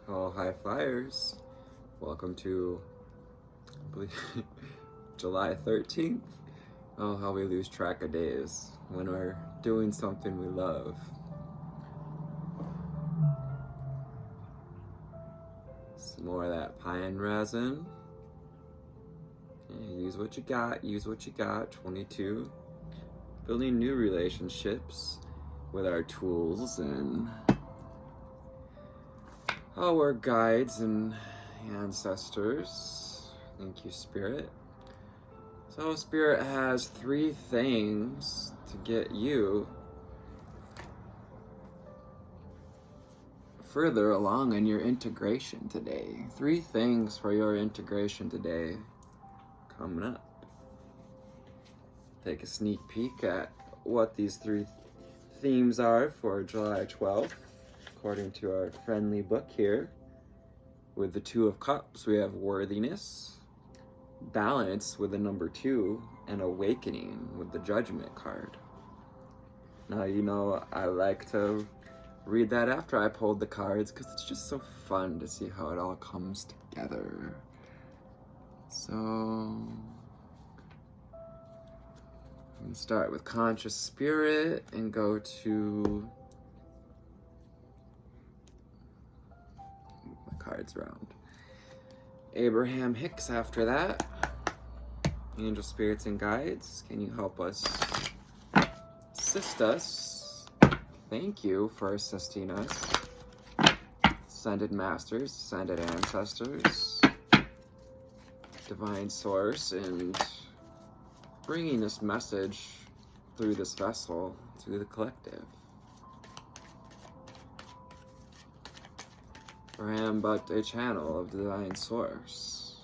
Oh, high flyers. Welcome to, I believe, July 13th. Oh, how we lose track of days when we're doing something we love. Some more of that pine resin. Okay, use what you got, use what you got. 22. Building new relationships with our tools and our guides and ancestors. Thank you, Spirit. So Spirit has 3 things to get you further along in your integration today. 3 things for your integration today coming up. Take a sneak peek at what these 3 themes are for July 12th, according to our friendly book here. With the 2 of Cups, we have worthiness, balance with the number 2, and awakening with the Judgment card. Now, you know, I like to read that after I pulled the cards because it's just so fun to see how it all comes together. So, I'm going to start with Conscious Spirit and go to my cards around. Abraham Hicks after that. Angel Spirits and Guides, can you help us assist us? Thank you for assisting us. Ascended Masters, Ascended Ancestors, Divine Source, and bringing this message through this vessel to the collective. For I am but a channel of the Divine Source.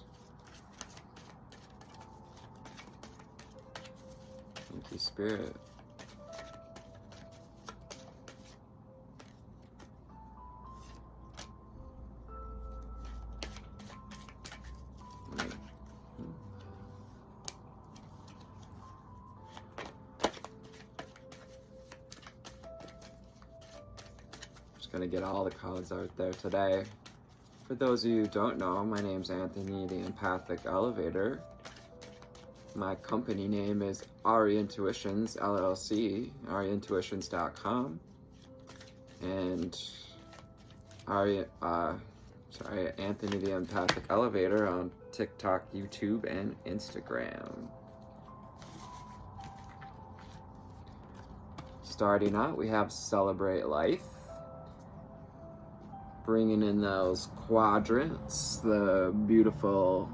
Thank you, Spirit. Gonna get all the cards out there today. For those of you who don't know, my name's Anthony, the Empathic Elevator. My company name is Ari Intuitions LLC, ariintuitions.com, and Anthony, the Empathic Elevator on TikTok, YouTube, and Instagram. Starting out, we have Celebrate Life. Bringing in those quadrants, the beautiful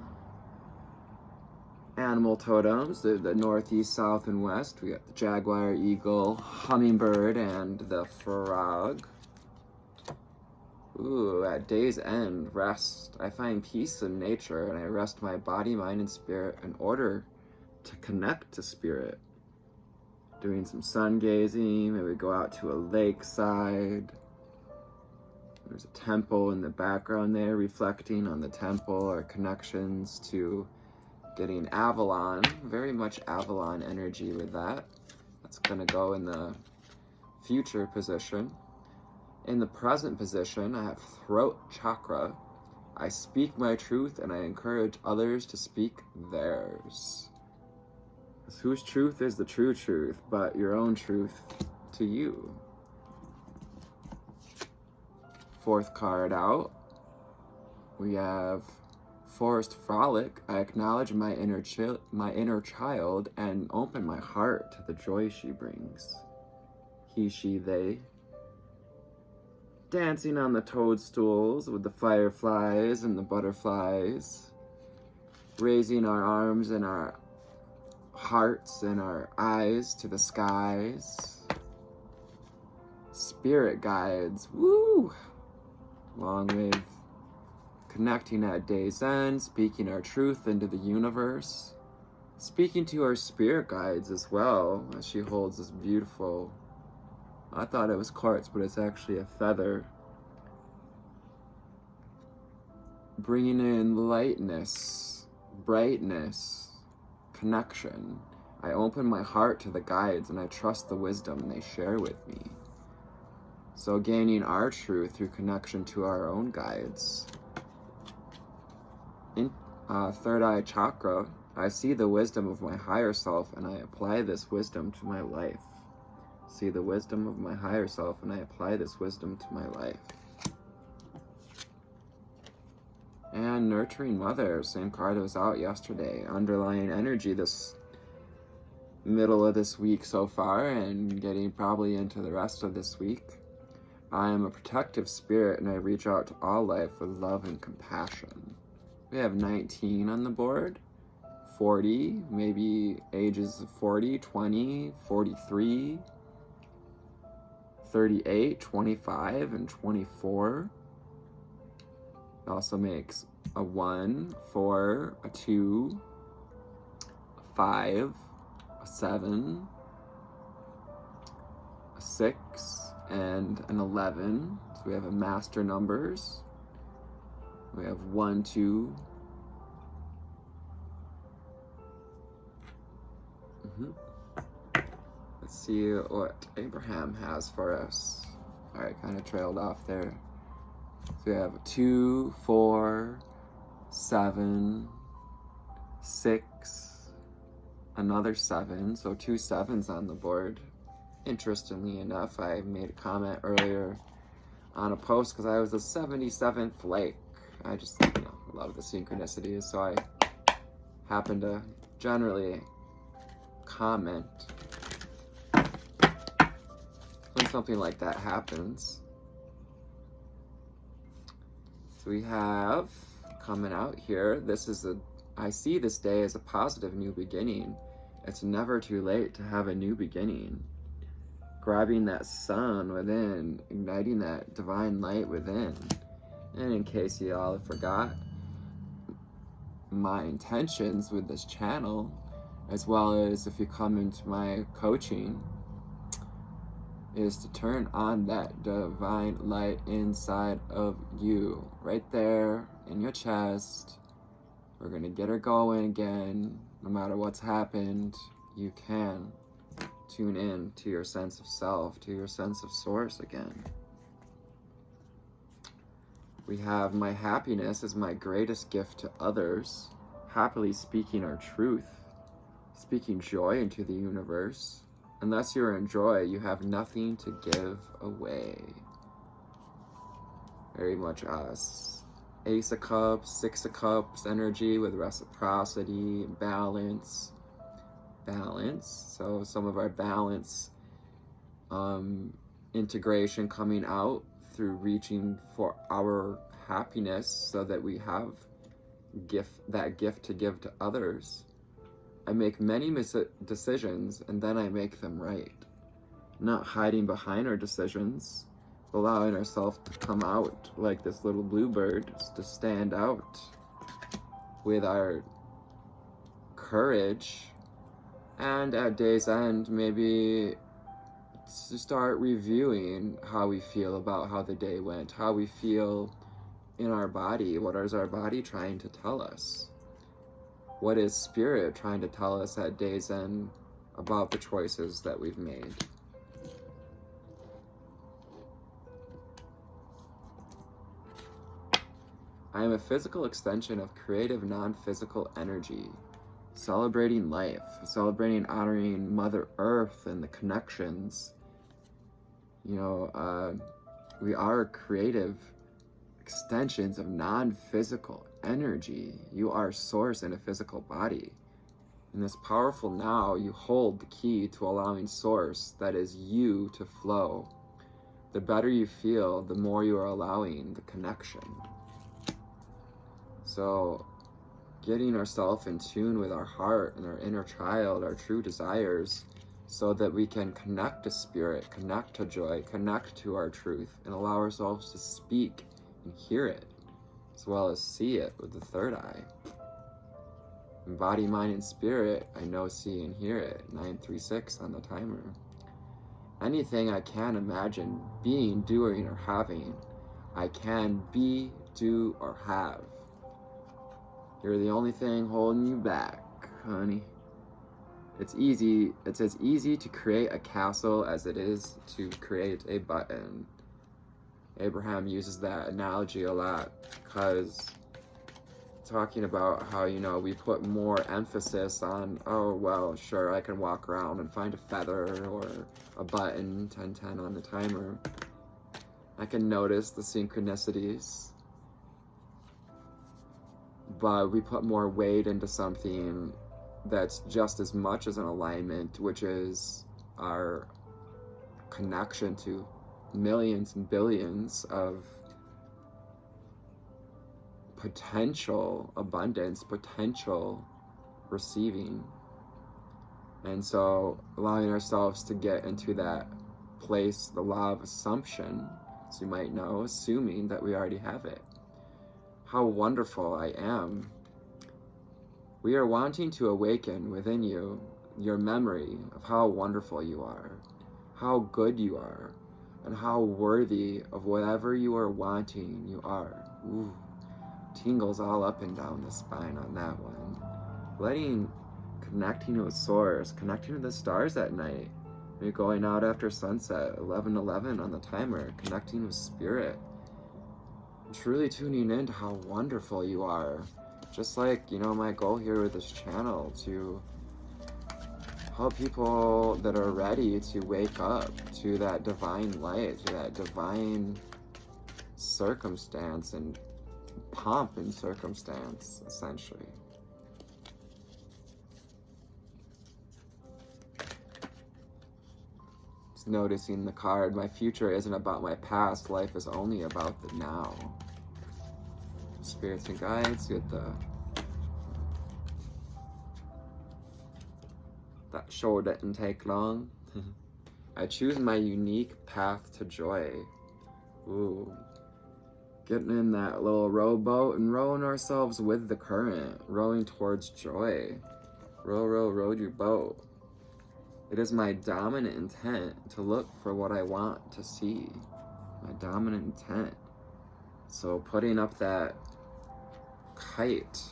animal totems, the northeast, south, and west. We got the jaguar, eagle, hummingbird, and the frog. Ooh, at day's end, rest. I find peace in nature, and I rest my body, mind, and spirit in order to connect to spirit. Doing some sun gazing, maybe go out to a lakeside. There's a temple in the background there, reflecting on the temple, or connections to getting Avalon, very much Avalon energy with that. That's gonna go in the future position. In the present position, I have throat chakra. I speak my truth and I encourage others to speak theirs. Whose truth is the true truth, but your own truth to you? 4th card out, we have Forest Frolic. I acknowledge my inner child and open my heart to the joy she brings. He, she, they. Dancing on the toadstools with the fireflies and the butterflies. Raising our arms and our hearts and our eyes to the skies. Spirit guides, woo! Along with connecting at day's end, speaking our truth into the universe, speaking to our spirit guides as well, as she holds this beautiful, I thought it was quartz, but it's actually a feather, bringing in lightness, brightness, connection. I open my heart to the guides and I trust the wisdom they share with me. So gaining our truth through connection to our own guides. In third eye chakra, I see the wisdom of my higher self and I apply this wisdom to my life. See the wisdom of my higher self and I apply this wisdom to my life. And nurturing mother, same card that was out yesterday. Underlying energy this middle of this week so far and getting probably into the rest of this week. I am a protective spirit and I reach out to all life with love and compassion. We have 19 on the board, 40, maybe ages of 40, 20, 43, 38, 25, and 24. It also makes a 1, 4, a 2, a 5, a 7, a 6, and an 11. So we have a master numbers. We have 1, 2. Let's see what Abraham has for us. All right, kind of trailed off there. So we have 2, 4, 7, 6, another 7. So 2 7s on the board. Interestingly enough, I made a comment earlier on a post because I was the 77th lake. I just love the synchronicities, so I happen to generally comment when something like that happens. So we have coming out here, I see this day as a positive new beginning. It's never too late to have a new beginning. Grabbing that sun within, igniting that divine light within. And in case you all forgot, my intentions with this channel, as well as if you come into my coaching, is to turn on that divine light inside of you, right there in your chest. We're gonna get her going again. No matter what's happened, you can tune in to your sense of self, to your sense of source again. We have my happiness is my greatest gift to others, happily speaking our truth, speaking joy into the universe. Unless you're in joy, you have nothing to give away. Very much us. Ace of Cups, Six of Cups energy with reciprocity, balance. So some of our balance integration coming out through reaching for our happiness so that we have that gift to give to others. I make many decisions and then I make them right. Not hiding behind our decisions, allowing ourselves to come out like this little bluebird, to stand out with our courage. And at day's end, maybe to start reviewing how we feel about how the day went, how we feel in our body. What is our body trying to tell us? What is spirit trying to tell us at day's end about the choices that we've made? I am a physical extension of creative non-physical energy. Celebrating life, celebrating, honoring Mother Earth and the connections. We are creative extensions of non-physical energy. You are source in a physical body. In this powerful now, you hold the key to allowing source, that is you, to flow. The better you feel, the more you are allowing the connection. So, getting ourselves in tune with our heart and our inner child, our true desires, so that we can connect to spirit, connect to joy, connect to our truth, and allow ourselves to speak and hear it, as well as see it with the third eye. In body, mind, and spirit, I know, see, and hear it. 936 on the timer. Anything I can imagine being, doing, or having, I can be, do, or have. You're the only thing holding you back, honey. It's as easy to create a castle as it is to create a button. Abraham uses that analogy a lot, because talking about how, you know, we put more emphasis on, oh, well, sure, I can walk around and find a feather or a button, 10:10 on the timer. I can notice the synchronicities. But we put more weight into something that's just as much as an alignment, which is our connection to millions and billions of potential abundance, potential receiving. And so allowing ourselves to get into that place, the law of assumption, as you might know, assuming that we already have it. How wonderful I am. We are wanting to awaken within you your memory of how wonderful you are, how good you are, and how worthy of whatever you are wanting you are. Ooh, tingles all up and down the spine on that one. Connecting with source, connecting to the stars at night. Maybe going out after sunset, 11:11 on the timer, connecting with spirit. Truly tuning into how wonderful you are. Just like, you know, my goal here with this channel, to help people that are ready to wake up to that divine light, to that divine circumstance and pomp and circumstance, essentially. Just noticing the card, my future isn't about my past, life is only about the now. Spirits and guides, you get that show didn't take long. I choose my unique path to joy. Ooh. Getting in that little rowboat and rowing ourselves with the current, rowing towards joy. Row, row, rowed your boat. It is my dominant intent to look for what I want to see. My dominant intent. So putting up that kite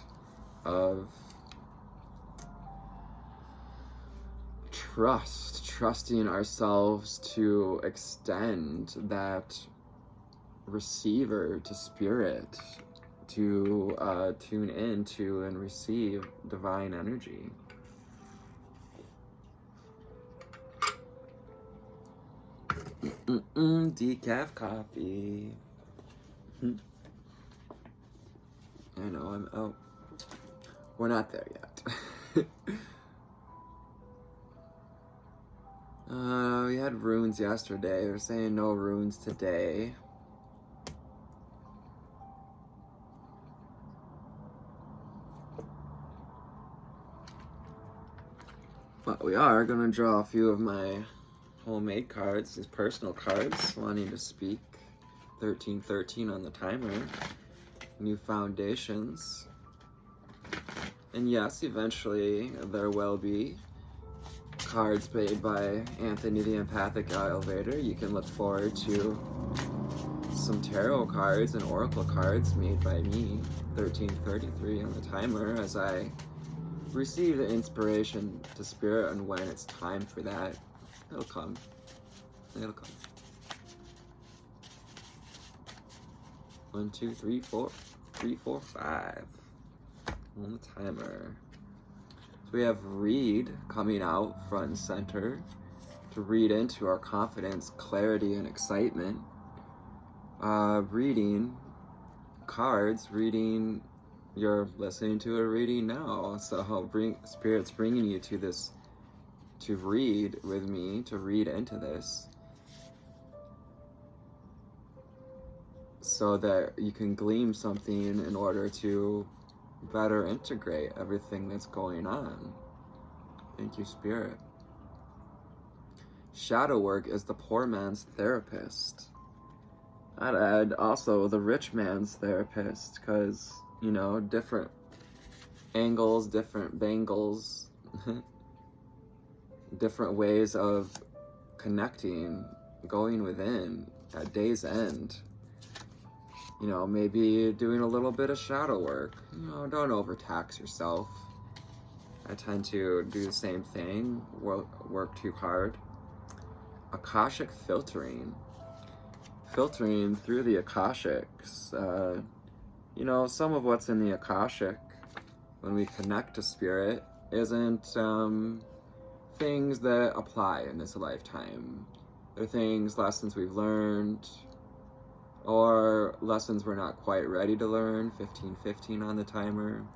of trusting ourselves to extend that receiver to spirit, to tune into and receive divine energy. Decaf coffee. I know, we're not there yet. We had runes yesterday. We're saying no runes today. But we are going to draw a few of my homemade cards, these personal cards, wanting to speak. 13:13 on the timer. New foundations. And yes, eventually there will be cards made by Anthony the Empathic Elevator. You can look forward to some tarot cards and oracle cards made by me. 13:33 on the timer, as I receive the inspiration to spirit, and when it's time for that, it'll come. It'll come. 1, 2, 3, 4. 3, 4, 5 on the timer. So we have read coming out front and center to read into our confidence, clarity, and excitement. Reading cards, reading, you're listening to a reading now. So Spirit's bringing you to this, to read with me, to read into this, so that you can glean something in order to better integrate everything that's going on. Thank you, Spirit. Shadow work is the poor man's therapist. I'd add also the rich man's therapist, because, you know, different angles, different bangles, different ways of connecting, going within at day's end. You know, maybe doing a little bit of shadow work. You know, don't overtax yourself. I tend to do the same thing, work too hard. Akashic filtering. filtering through the Akashics. Some of what's in the Akashic when we connect to spirit isn't things that apply in this lifetime. They're things, lessons we've learned, or lessons we're not quite ready to learn, 1515 on the timer.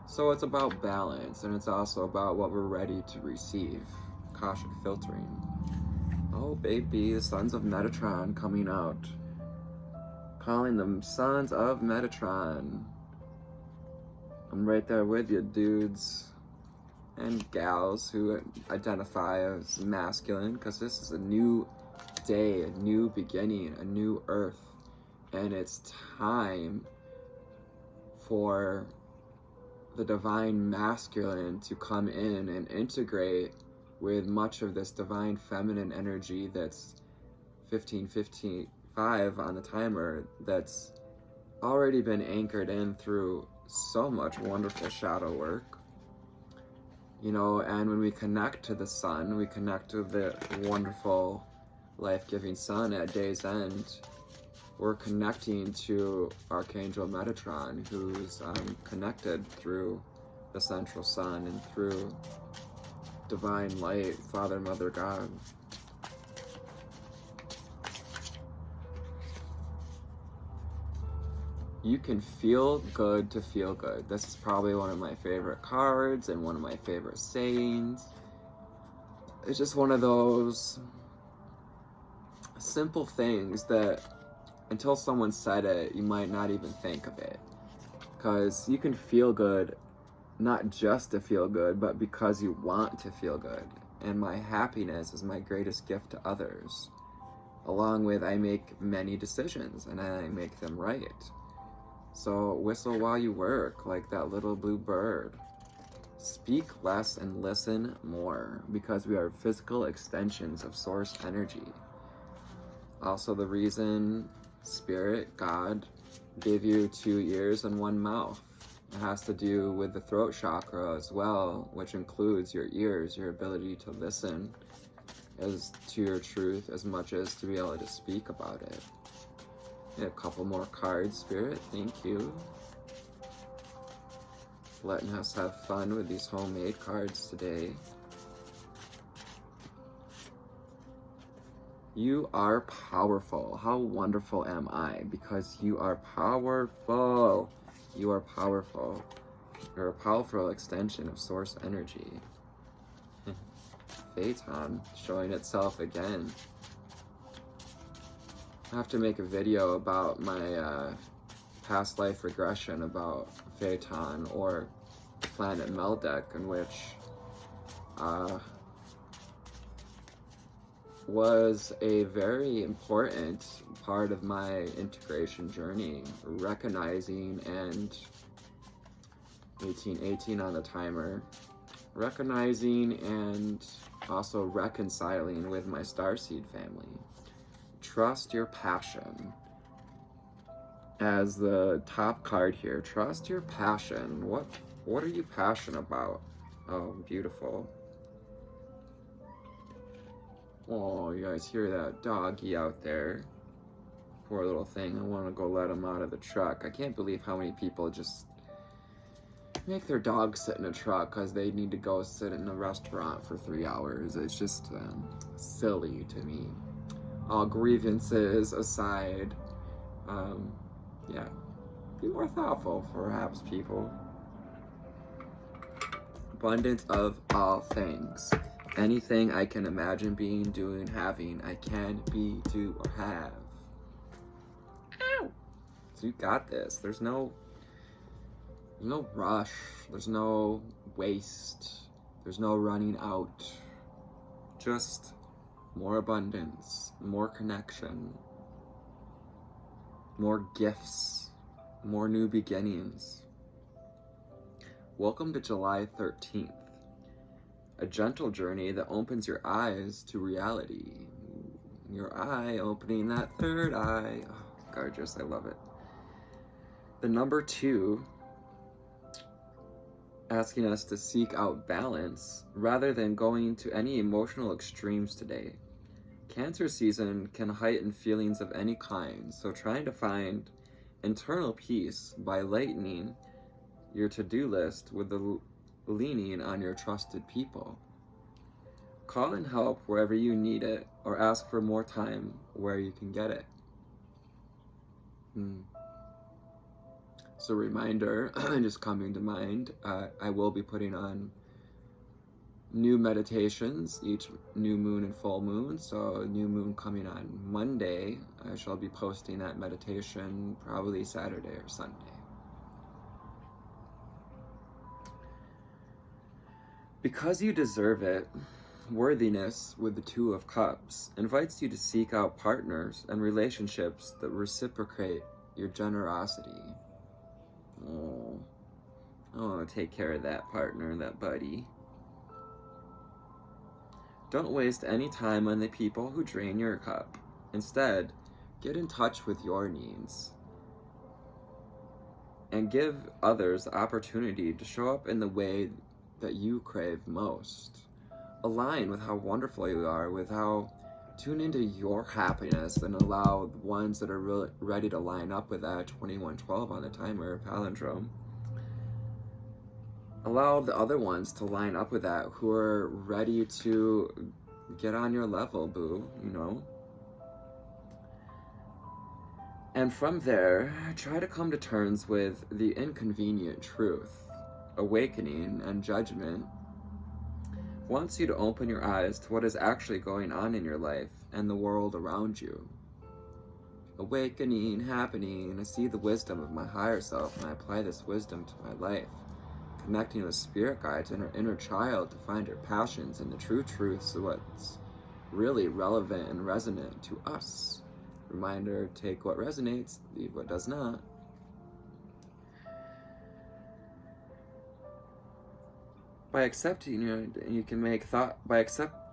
So it's about balance, and it's also about what we're ready to receive. Akashic filtering. Oh baby, the Sons of Metatron coming out. Calling them Sons of Metatron. I'm right there with you, dudes and gals who identify as masculine, because this is a new day, a new beginning, a new earth, and it's time for the divine masculine to come in and integrate with much of this divine feminine energy that's 1555 on the timer, that's already been anchored in through so much wonderful shadow work. And when we connect to the sun, we connect to the wonderful life-giving sun at day's end, we're connecting to Archangel Metatron, who's connected through the central sun and through divine light, Father, Mother, God. You can feel good to feel good. This is probably one of my favorite cards and one of my favorite sayings. It's just one of those simple things that until someone said it, you might not even think of it. Because you can feel good, not just to feel good, but because you want to feel good. And my happiness is my greatest gift to others. Along with, I make many decisions and I make them right. So whistle while you work, like that little blue bird. Speak less and listen more, because we are physical extensions of source energy. Also, the reason Spirit, God, gave you 2 ears and 1 mouth. It has to do with the throat chakra as well, which includes your ears, your ability to listen as to your truth as much as to be able to speak about it. A couple more cards, Spirit, thank you. Letting us have fun with these homemade cards today. You are powerful. How wonderful am I? Because you are powerful. You are powerful. You're a powerful extension of source energy. Phaeton showing itself again. I have to make a video about my past life regression about Phaeton or planet Meldek, in which was a very important part of my integration journey, recognizing, and 1818 on the timer, recognizing and also reconciling with my starseed family. Trust your passion. As the top card here, trust your passion. What are you passionate about? Oh, beautiful. Oh, you guys hear that doggy out there? Poor little thing. I want to go let him out of the truck. I can't believe how many people just make their dog sit in a truck because they need to go sit in a restaurant for 3 hours. It's just silly to me. All grievances aside, yeah, be more thoughtful, perhaps, people. Abundance of all things. Anything I can imagine being, doing, having, I can be, do, or have. Ow! So you got this. There's no rush. There's no waste. There's no running out. Just more abundance, more connection, more gifts, more new beginnings. Welcome to July 13th. A gentle journey that opens your eyes to reality. Your eye opening that third eye. Oh, gorgeous, I love it. The number 2, asking us to seek out balance rather than going to any emotional extremes today. Cancer season can heighten feelings of any kind, so trying to find internal peace by lightening your to-do list with the leaning on your trusted people. Call in help wherever you need it, or ask for more time where you can get it. So reminder, just coming to mind, I will be putting on new meditations each new moon and full moon. So new moon coming on Monday, I shall be posting that meditation probably Saturday or Sunday. Because you deserve it, worthiness with the Two of Cups invites you to seek out partners and relationships that reciprocate your generosity. Oh, I want to take care of that partner, that buddy. Don't waste any time on the people who drain your cup. Instead, get in touch with your needs and give others the opportunity to show up in the way that you crave most. Align with how wonderful you are, tune into your happiness, and allow the ones that are really ready to line up with that 2112 on the timer palindrome. Allow the other ones to line up with that, who are ready to get on your level, boo, And from there, try to come to terms with the inconvenient truth. Awakening and judgment wants you to open your eyes to what is actually going on in your life and the world around you. Awakening, happening, I see the wisdom of my higher self, and I apply this wisdom to my life. Connecting with spirit guides and her inner child to find her passions and the true truths of what's really relevant and resonant to us. Reminder, take what resonates, leave what does not. By accepting, you can make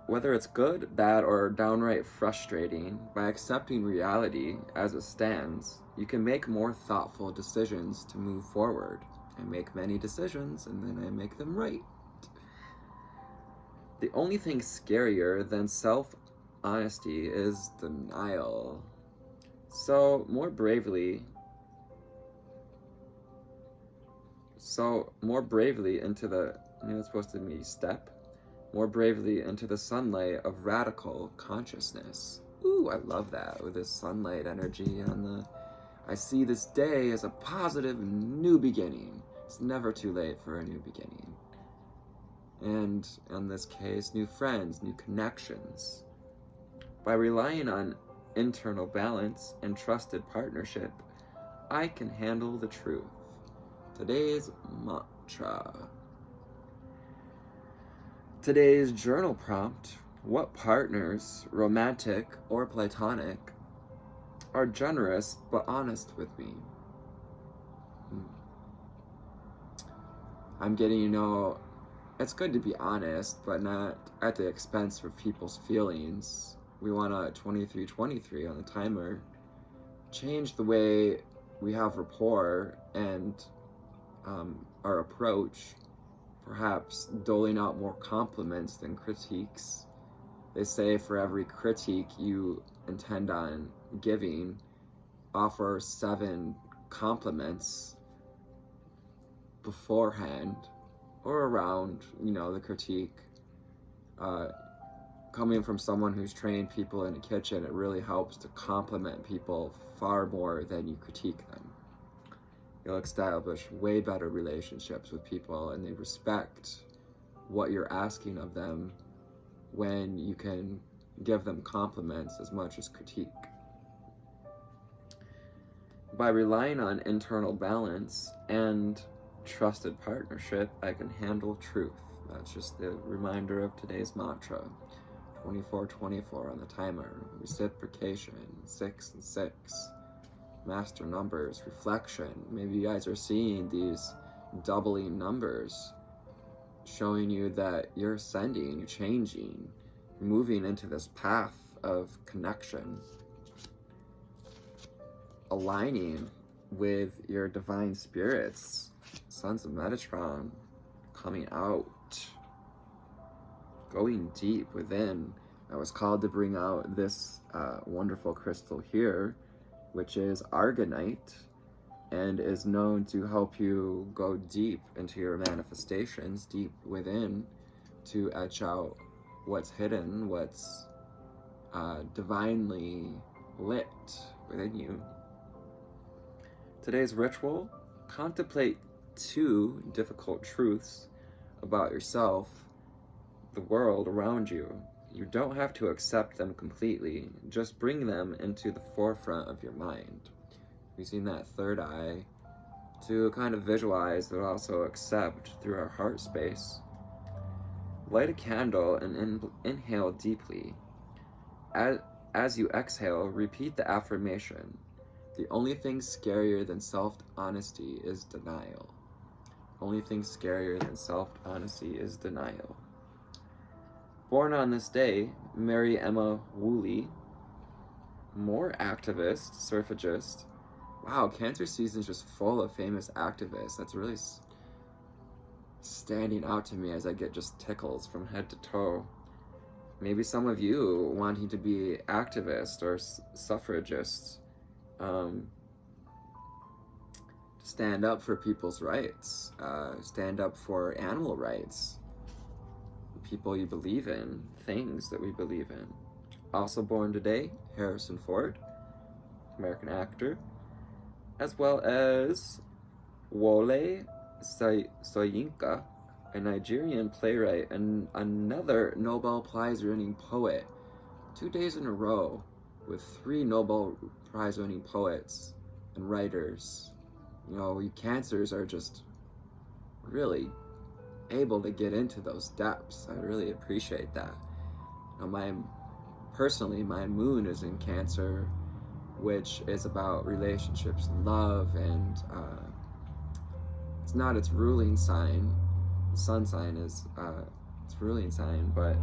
whether it's good, bad, or downright frustrating, by accepting reality as it stands, you can make more thoughtful decisions to move forward. I make many decisions, and then I make them right. The only thing scarier than self-honesty is denial. So more bravely into the, it's supposed to be step, more bravely into the sunlight of radical consciousness. Ooh, I love that, with this sunlight energy I see this day as a positive new beginning. It's never too late for a new beginning. And in this case, new friends, new connections. By relying on internal balance and trusted partnership, I can handle the truth. Today's mantra. Today's journal prompt: what partners, romantic or platonic, are generous but honest with me? I'm getting, it's good to be honest, but not at the expense of people's feelings. We want to 2323 on the timer. Change the way we have rapport and our approach. Perhaps doling out more compliments than critiques. They say for every critique you intend on giving, offer 7 compliments beforehand or around, the critique. Coming from someone who's trained people in the kitchen, it really helps to compliment people far more than you critique them. You'll establish way better relationships with people, and they respect what you're asking of them when you can give them compliments as much as critique. By relying on internal balance and trusted partnership, I can handle truth. That's just the reminder of today's mantra. 2424 on the timer. Reciprocation, 6 and 6. Master numbers, reflection. Maybe you guys are seeing these doubling numbers, showing you that you're ascending, you're changing, you're moving into this path of connection, aligning with your divine spirits, sons of Metatron, coming out, going deep within, I was called to bring out this wonderful crystal here, which is argonite, and is known to help you go deep into your manifestations, deep within, to etch out what's hidden, what's divinely lit within you. Today's ritual: contemplate 2 difficult truths about yourself, the world around you. You don't have to accept them completely, just bring them into the forefront of your mind, using that third eye to kind of visualize but also accept through our heart space. Light a candle and inhale deeply. As you exhale, repeat the affirmation: the only thing scarier than self-honesty is denial. Only thing scarier than self-honesty is denial. Born on this day, Mary Emma Woolley, more activist, suffragist. Wow, cancer season is just full of famous activists. That's really standing out to me as I get just tickles from head to toe. Maybe some of you wanting to be activists or suffragists, stand up for people's rights, stand up for animal rights, people you believe in, things that we believe in. Also born today, Harrison Ford, American actor, as well as Wole Soyinka, a Nigerian playwright and another Nobel Prize-winning poet. 2 days in a row with 3 Nobel Prize-winning poets and writers. You know, we cancers are just really able to get into those depths. I really appreciate that. You know, my moon is in Cancer, which is about relationships and love, and it's not its ruling sign. The sun sign is its ruling sign, but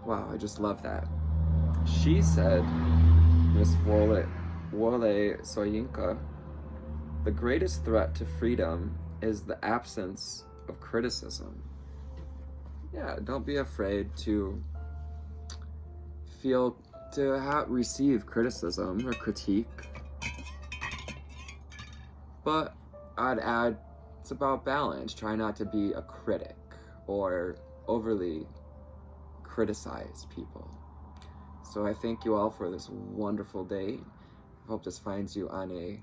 wow, I just love that. She said, Miss Wole Soyinka, the greatest threat to freedom is the absence of criticism. Yeah, don't be afraid to receive criticism or critique. But I'd add, it's about balance. Try not to be a critic or overly criticize people. So I thank you all for this wonderful day. I hope this finds you on a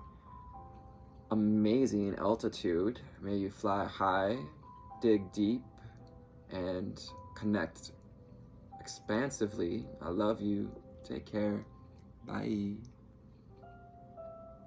amazing altitude. May you fly high, dig deep, and connect expansively. I love you. Take care. Bye.